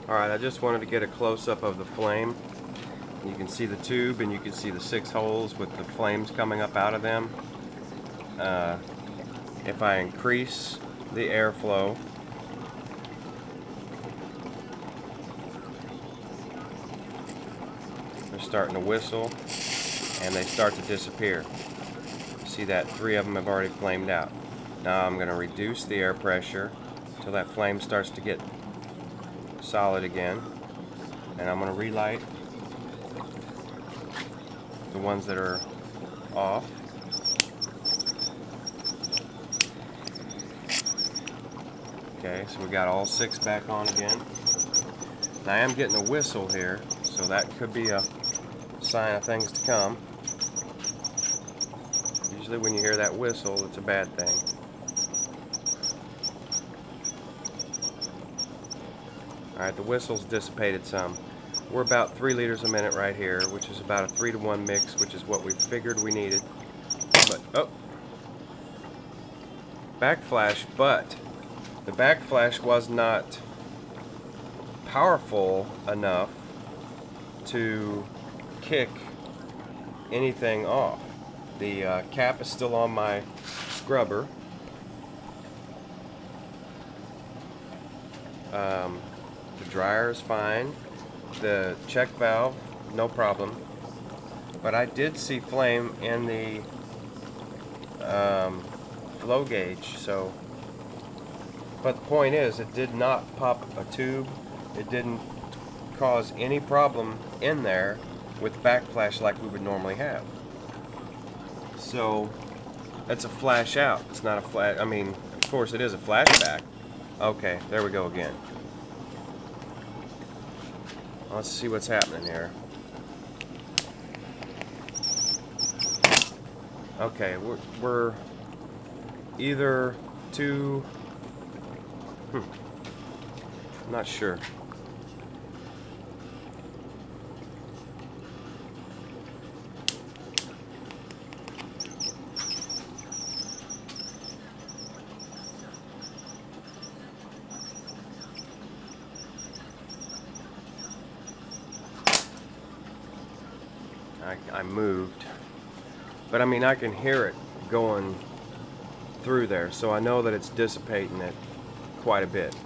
Alright, I just wanted to get a close-up of the flame. You can see the tube and you can see the 6 holes with the flames coming up out of them. If I increase the airflow, they're starting to whistle and they start to disappear. See that 3 of them have already flamed out. Now I'm going to reduce the air pressure until that flame starts to get solid again, and I'm going to relight the ones that are off. Okay, so we got all 6 back on again. Now I am getting a whistle here, so that could be a sign of things to come. Usually when you hear that whistle, it's a bad thing. Alright, the whistle's dissipated some. We're about 3 liters a minute right here, which is about a 3-to-1 mix, which is what we figured we needed. But, oh! Backflash, but the backflash was not powerful enough to kick anything off. The cap is still on my scrubber. The dryer is fine. The check valve, no problem. But I did see flame in the flow gauge. So, but the point is, it did not pop a tube. It didn't cause any problem in there with backflash like we would normally have. So that's a flash out. It's not a flash. I mean, of course, it is a flashback. Okay, there we go again. Let's see what's happening here. Okay, we're either too... I'm not sure. I moved, but I mean I can hear it going through there, so I know that it's dissipating it quite a bit.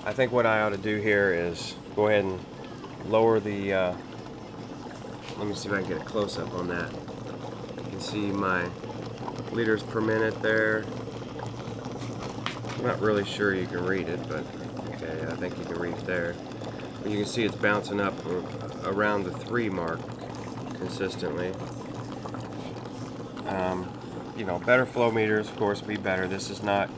I think what I ought to do here is go ahead and lower the let me see if I can get a close-up on that. You can see my liters per minute there. I'm not really sure you can read it, but okay, I think you can read it there. But you can see it's bouncing up around the 3 mark consistently. You know, better flow meters, of course, be better. This is not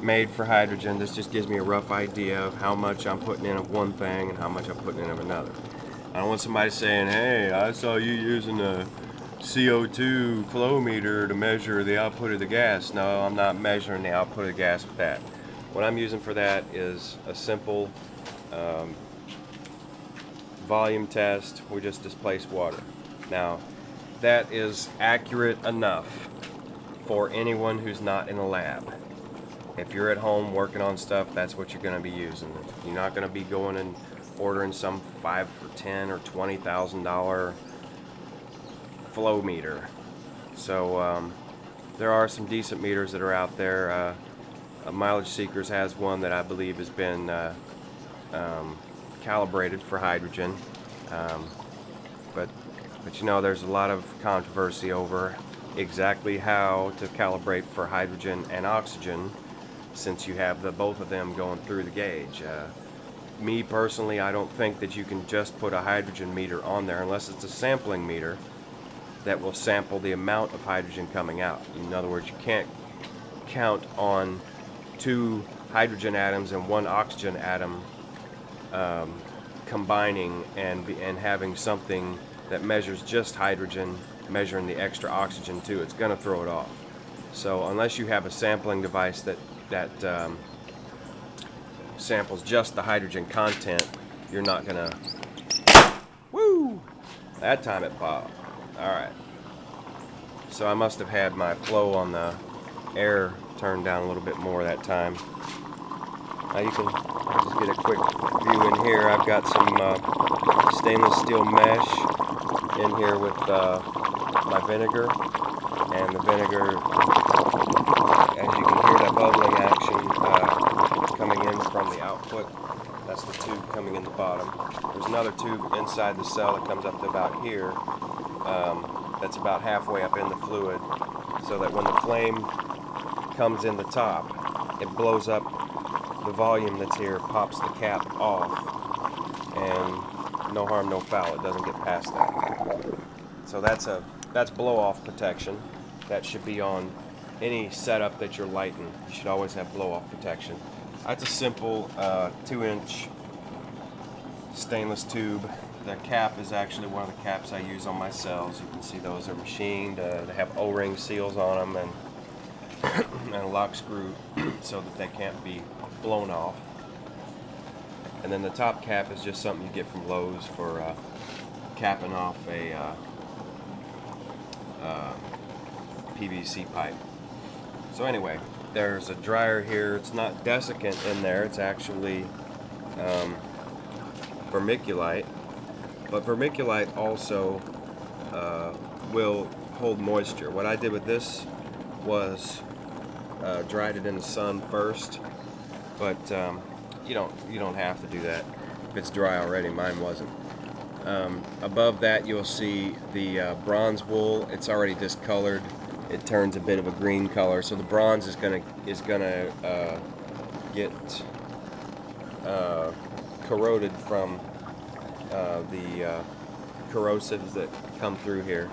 made for hydrogen. This just gives me a rough idea of how much I'm putting in of one thing and how much I'm putting in of another. I don't want somebody saying, hey, I saw you using a CO2 flow meter to measure the output of the gas. No, I'm not measuring the output of the gas with that. What I'm using for that is a simple volume test. We just displace water. Now, that is accurate enough for anyone who's not in a lab. If you're at home working on stuff, that's what you're going to be using. You're not going to be going and ordering some $5,000 or $10,000 or $20,000 flow meter. So there are some decent meters that are out there. Mileage Seekers has one that I believe has been calibrated for hydrogen. But you know, there's a lot of controversy over exactly how to calibrate for hydrogen and oxygen, since you have both of them going through the gauge. Me personally, I don't think that you can just put a hydrogen meter on there unless it's a sampling meter that will sample the amount of hydrogen coming out. In other words, you can't count on 2 hydrogen atoms and 1 oxygen atom combining and having something that measures just hydrogen, measuring the extra oxygen too. It's going to throw it off. So unless you have a sampling device that samples just the hydrogen content, you're not going to... Woo! That time it popped. Alright. So I must have had my flow on the air turned down a little bit more that time. Now you can just get a quick view in here. I've got some stainless steel mesh in here with my vinegar, and the vinegar, as you can hear that bubbling action coming in from the output. That's the tube coming in the bottom. There's another tube inside the cell that comes up to about here. That's about halfway up in the fluid, so that when the flame comes in the top, it blows up the volume that's here, pops the cap off, and no harm, no foul. It doesn't get past that. So that's blow-off protection. That should be on any setup that you're lighting. You should always have blow-off protection. That's a simple 2-inch stainless tube. The cap is actually one of the caps I use on my cells. You can see those are machined. They have O-ring seals on them and a lock screw so that they can't be blown off. And then the top cap is just something you get from Lowe's for capping off a PVC pipe. So anyway, there's a dryer here. It's not desiccant in there. It's actually vermiculite. But vermiculite also will hold moisture. What I did with this was dried it in the sun first, but you don't have to do that if it's dry already. Mine wasn't. Above that, you'll see the bronze wool. It's already discolored. It turns a bit of a green color, so the bronze is gonna get corroded from the corrosives that come through here.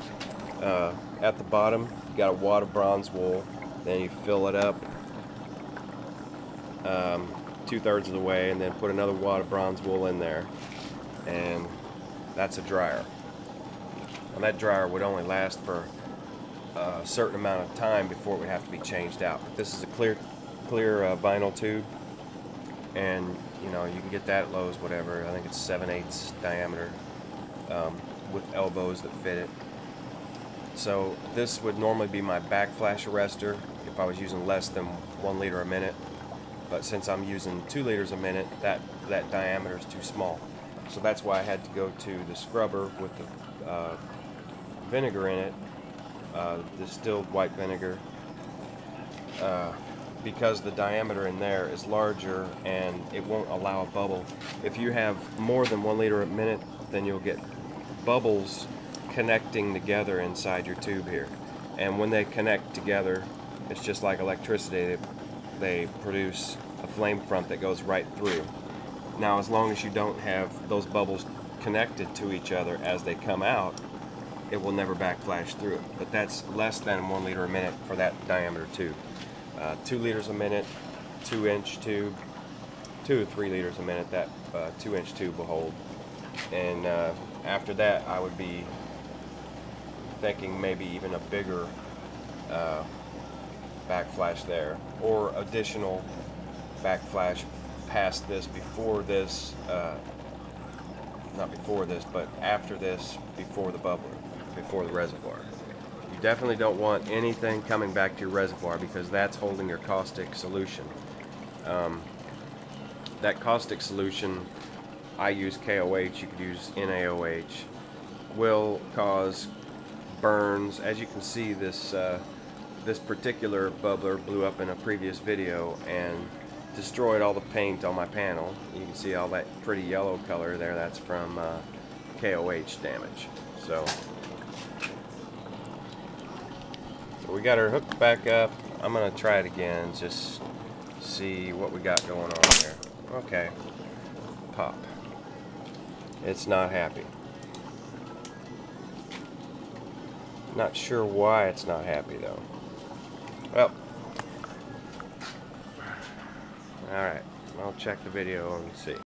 At the bottom, you got a wad of bronze wool. Then you fill it up 2/3 of the way, and then put another wad of bronze wool in there, and that's a dryer. And that dryer would only last for a certain amount of time before it would have to be changed out. But this is a clear vinyl tube, and you can get that at Lowe's, whatever. I think it's 7/8 diameter with elbows that fit it. So this would normally be my backflash arrestor if I was using less than 1 liter a minute. But since I'm using 2 liters a minute, that diameter is too small. So that's why I had to go to the scrubber with the vinegar in it, distilled white vinegar, because the diameter in there is larger and it won't allow a bubble. If you have more than 1 liter a minute, then you'll get bubbles connecting together inside your tube here. And when they connect together, it's just like electricity. They produce a flame front that goes right through. Now, as long as you don't have those bubbles connected to each other as they come out, it will never backflash through it. But that's less than 1 liter a minute for that diameter tube. 2 liters a minute, 2-inch tube, 2 to 3 liters a minute, that 2-inch tube will hold. And after that, I would be thinking maybe even a bigger backflash there, or additional backflash past this, before this, not before this, but after this, before the bubbler, before the reservoir. You definitely don't want anything coming back to your reservoir, because that's holding your caustic solution. That caustic solution, I use KOH, you could use NaOH, will cause burns. As you can see, this particular bubbler blew up in a previous video and destroyed all the paint on my panel. You can see all that pretty yellow color there. That's from KOH damage. So we got her hooked back up. I'm gonna try it again, just see what we got going on here. Okay, pop. It's not happy. Not sure why it's not happy though. Well, alright, I'll check the video and see.